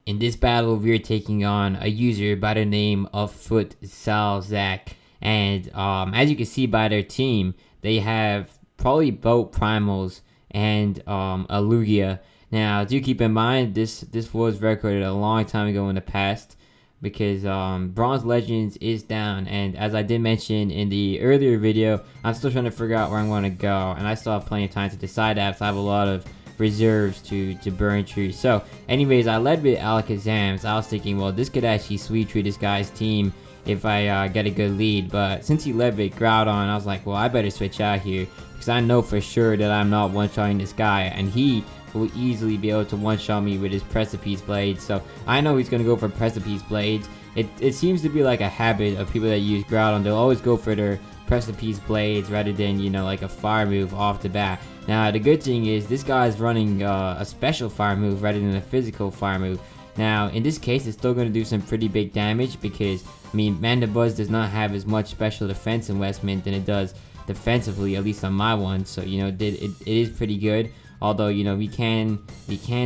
In this battle, we're taking on a user by the name of Foot Salzak. And as you can see by their team, they have probably both primals and a Lugia. Now, do keep in mind, this was recorded a long time ago in the past, because Bronze Legends is down, and as I did mention in the earlier video, I'm still trying to figure out where I'm going to go, and I still have plenty of time to decide that, because I have a lot of reserves to burn through. So anyways, I led with Alakazam, so I was thinking, well, this could actually sweep through this guy's team if I get a good lead. But since he led with Groudon, I was like, well, I better switch out here, because I know for sure that I'm not one-shotting this guy, and he will easily be able to one-shot me with his Precipice Blades. So I know he's going to go for Precipice Blades. It seems to be like a habit of people that use Groudon. They'll always go for their Precipice Blades rather than, you know, like a fire move off the bat. Now, the good thing is this guy is running a special fire move rather than a physical fire move. Now, in this case, it's still going to do some pretty big damage because, I mean, Mandibuzz does not have as much special defense investment than it does defensively, at least on my one. So, you know, it is pretty good. Although, you know, we can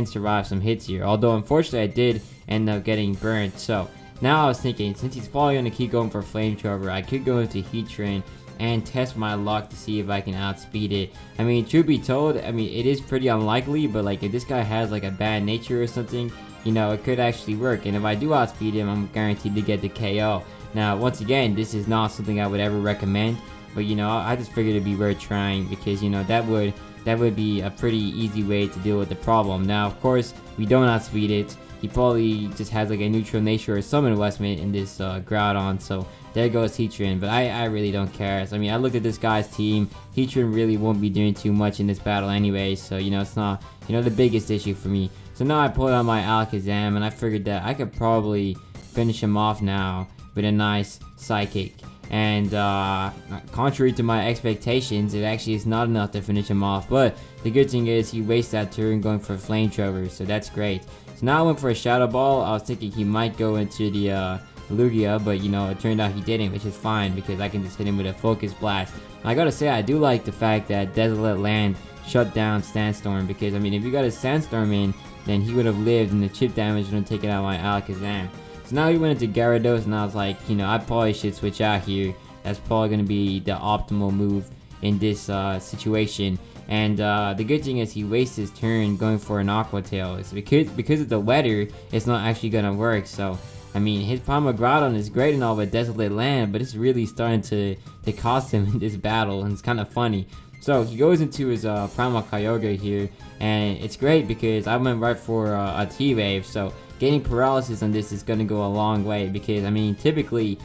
survive some hits here. Although, unfortunately, I did end up getting burnt. So, now I was thinking, since he's probably going to keep going for Flamethrower, I could go into Heat Train and test my luck to see if I can outspeed it. I mean, truth be told, I mean, it is pretty unlikely, but like if this guy has like a bad nature or something, you know, it could actually work. And if I do outspeed him, I'm guaranteed to get the KO. Now, once again, this is not something I would ever recommend, but you know, I just figured it'd be worth trying because, you know, that would be a pretty easy way to deal with the problem. Now, of course, we don't outspeed it. He probably just has like a neutral nature or some investment in this Groudon, so there goes Heatran, but I really don't care. So, I mean, I looked at this guy's team. Heatran really won't be doing too much in this battle anyway, so, you know, it's not, you know, the biggest issue for me. So now I pulled out my Alakazam, and I figured that I could probably finish him off now with a nice Psychic. And contrary to my expectations, it actually is not enough to finish him off, but the good thing is he wastes that turn going for Flamethrower, so that's great. So now I went for a Shadow Ball. I was thinking he might go into the Lugia, but you know, it turned out he didn't, which is fine because I can just hit him with a Focus Blast. And I gotta say, I do like the fact that Desolate Land shut down Sandstorm, because I mean, if you got a Sandstorm in, then he would have lived and the chip damage would have taken out my Alakazam. So now he went into Gyarados, and I was like, you know, I probably should switch out here. That's probably going to be the optimal move in this situation. And the good thing is he wastes his turn going for an Aqua Tail. It's because of the weather, it's not actually going to work. So, I mean, his Primal Groudon is great and all with Desolate Land, but it's really starting to cost him in this battle, and it's kind of funny. So he goes into his Primal Kyogre here, and it's great because I went right for a T-Wave. So getting paralysis on this is going to go a long way because, I mean, typically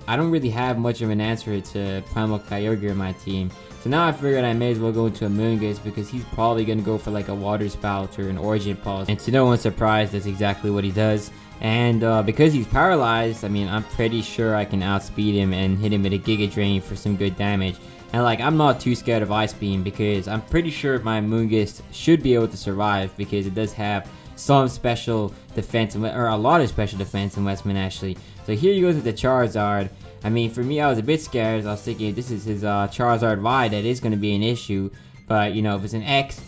I don't really have much of an answer to Primal Kyogre in my team. So now I figured I may as well go into a Moongus because he's probably going to go for like a Water Spout or an Origin Pulse. And to no one's surprise, that's exactly what he does. And because he's paralyzed, I mean, I'm pretty sure I can outspeed him and hit him with a Giga Drain for some good damage. And like, I'm not too scared of Ice Beam because I'm pretty sure my Moongus should be able to survive because it does have some special defense, or a lot of special defense investment actually. So here he goes with the Charizard. I mean, for me, I was a bit scared. I was thinking this is his Charizard Y, that is going to be an issue. But, you know, if it's an X,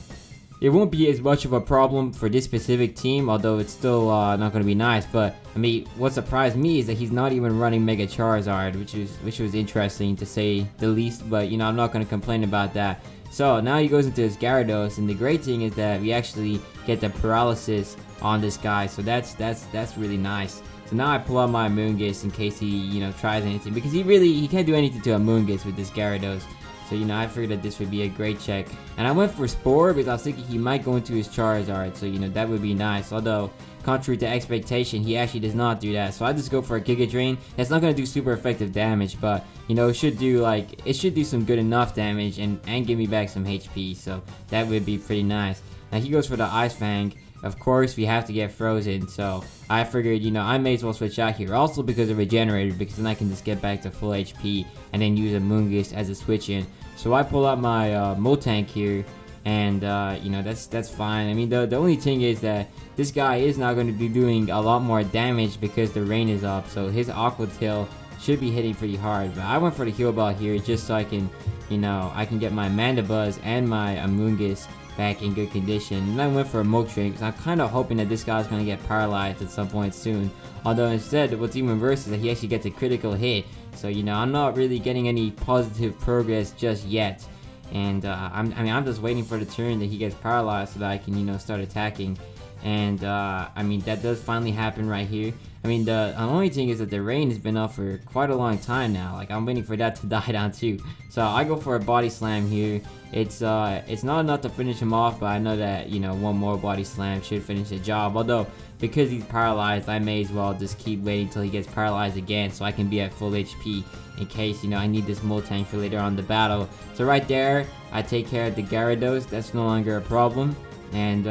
it won't be as much of a problem for this specific team, although it's still not going to be nice. But, I mean, what surprised me is that he's not even running Mega Charizard, which was interesting to say the least. But, you know, I'm not going to complain about that. So now he goes into his Gyarados, and the great thing is that we actually get the paralysis on this guy, so that's really nice. So now I pull out my Moongus in case he, you know, tries anything, because he can't do anything to a Moongus with this Gyarados. So, you know, I figured that this would be a great check. And I went for Spore because I was thinking he might go into his Charizard, so, you know, that would be nice. Although, contrary to expectation, he actually does not do that. So I just go for a Giga Drain. That's not going to do super effective damage, but, you know, it should do some good enough damage and give me back some HP. So that would be pretty nice. Now he goes for the Ice Fang. Of course, we have to get frozen, so I figured, you know, I may as well switch out here. Also because of Regenerator, because then I can just get back to full HP and then use a Moongus as a switch in. So I pull out my Moltank here, and you know, that's fine. I mean, the only thing is that this guy is now going to be doing a lot more damage because the rain is up, so his Aqua Tail should be hitting pretty hard. But I went for the Heal Ball here just so I can, you know, I can get my Mandibuzz and my Amoonguss back in good condition. And I went for a Moltres because I'm kind of hoping that this guy's going to get paralyzed at some point soon. Although instead, what's even worse is that he actually gets a critical hit. So, you know, I'm not really getting any positive progress just yet. And I'm just waiting for the turn that he gets paralyzed so that I can, you know, start attacking. And I mean, that does finally happen right here. I mean, the only thing is that the rain has been up for quite a long time now. Like, I'm waiting for that to die down too. So I go for a body slam here. It's not enough to finish him off, but I know that, you know, one more body slam should finish the job. Although, because he's paralyzed, I may as well just keep waiting until he gets paralyzed again so I can be at full HP in case, you know, I need this Molten for later on in the battle. So right there, I take care of the Gyarados. That's no longer a problem. And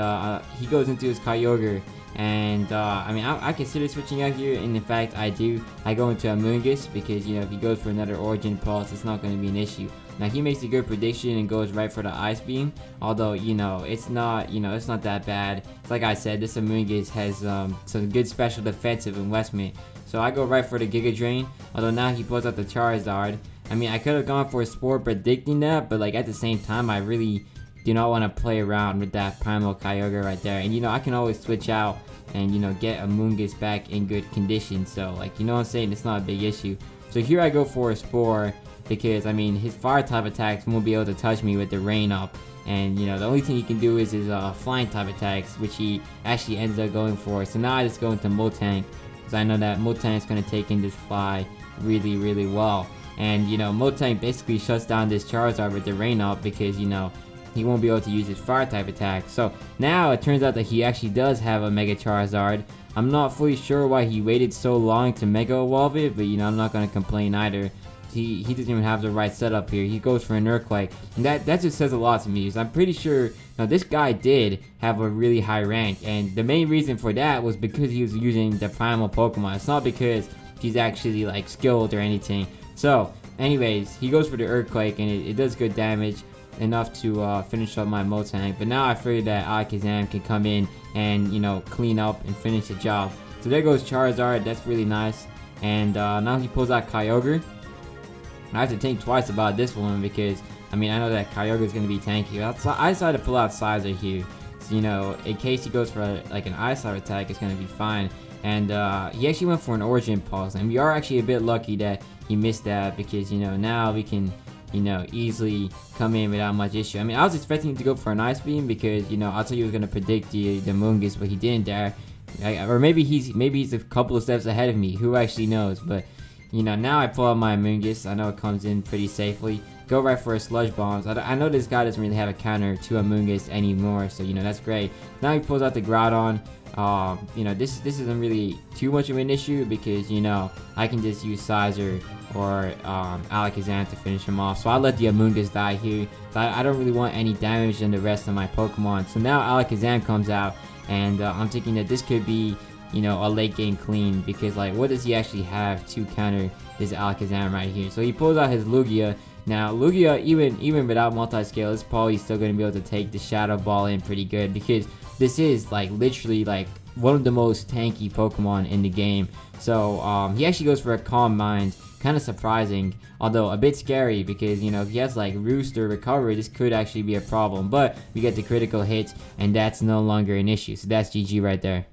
he goes into his Kyogre. And I mean, I consider switching out here, and in fact I do. I go into Amoonguss because, you know, if he goes for another Origin Pulse, it's not going to be an issue. Now he makes a good prediction and goes right for the Ice Beam, although, you know, it's not that bad. It's like I said, this Amoonguss has some good special defensive investment. So I go right for the Giga Drain, although now he pulls out the Charizard. I mean, I could have gone for a Spore predicting that, but like at the same time, I really do not want to play around with that Primal Kyogre right there. And, you know, I can always switch out and, you know, get Amoonguss back in good condition. So, like, you know what I'm saying? It's not a big issue. So here I go for a Spore because, I mean, his fire type attacks won't be able to touch me with the rain up. And, you know, the only thing he can do is his flying type attacks, which he actually ends up going for. So now I just go into Molten because I know that Molten is going to take in this fly really, really well. And, you know, Molten basically shuts down this Charizard with the rain up because, you know, he won't be able to use his fire type attack. So now it turns out that he actually does have a Mega Charizard. I'm not fully sure why he waited so long to Mega Evolve it, but, you know, I'm not going to complain either. He doesn't even have the right setup here. He goes for an Earthquake, and that just says a lot to me, because I'm pretty sure now this guy did have a really high rank, and the main reason for that was because he was using the Primal Pokemon. It's not because he's actually like skilled or anything. So anyways, he goes for the Earthquake, and it does good damage, enough to finish up my Molten. But now I figured that Alakazam can come in and, you know, clean up and finish the job. So there goes Charizard. That's really nice. And now he pulls out Kyogre. I have to think twice about this one because, I mean, I know that Kyogre is going to be tanky. I decided to pull out Sizer here. So, you know, in case he goes for like an Ice Type attack, it's going to be fine. And he actually went for an Origin Pulse. And we are actually a bit lucky that he missed that because, you know, now we can, you know, easily come in without much issue. I mean, I was expecting him to go for an Ice Beam because, you know, I thought he was going to predict the Amoonguss, but he didn't there. Or maybe he's a couple of steps ahead of me. Who actually knows? But, you know, now I pull out my Amoonguss. I know it comes in pretty safely. Go right for a Sludge Bombs. I know this guy doesn't really have a counter to Amoonguss anymore, so, you know, that's great. Now he pulls out the Groudon. You know, this isn't really too much of an issue because, you know, I can just use Sizer or Alakazam to finish him off. So I let the Amoonguss die here. So I don't really want any damage in the rest of my Pokemon. So now Alakazam comes out, and I'm thinking that this could be, you know, a late game clean because, like, what does he actually have to counter this Alakazam right here? So he pulls out his Lugia. Now Lugia, even without multi-scale, is probably still going to be able to take the Shadow Ball in pretty good because this is like literally like one of the most tanky Pokemon in the game. So he actually goes for a Calm Mind. Kind of surprising, although a bit scary because, you know, if he has like Roost or Recovery, this could actually be a problem. But we get the critical hits, and that's no longer an issue. So that's GG right there.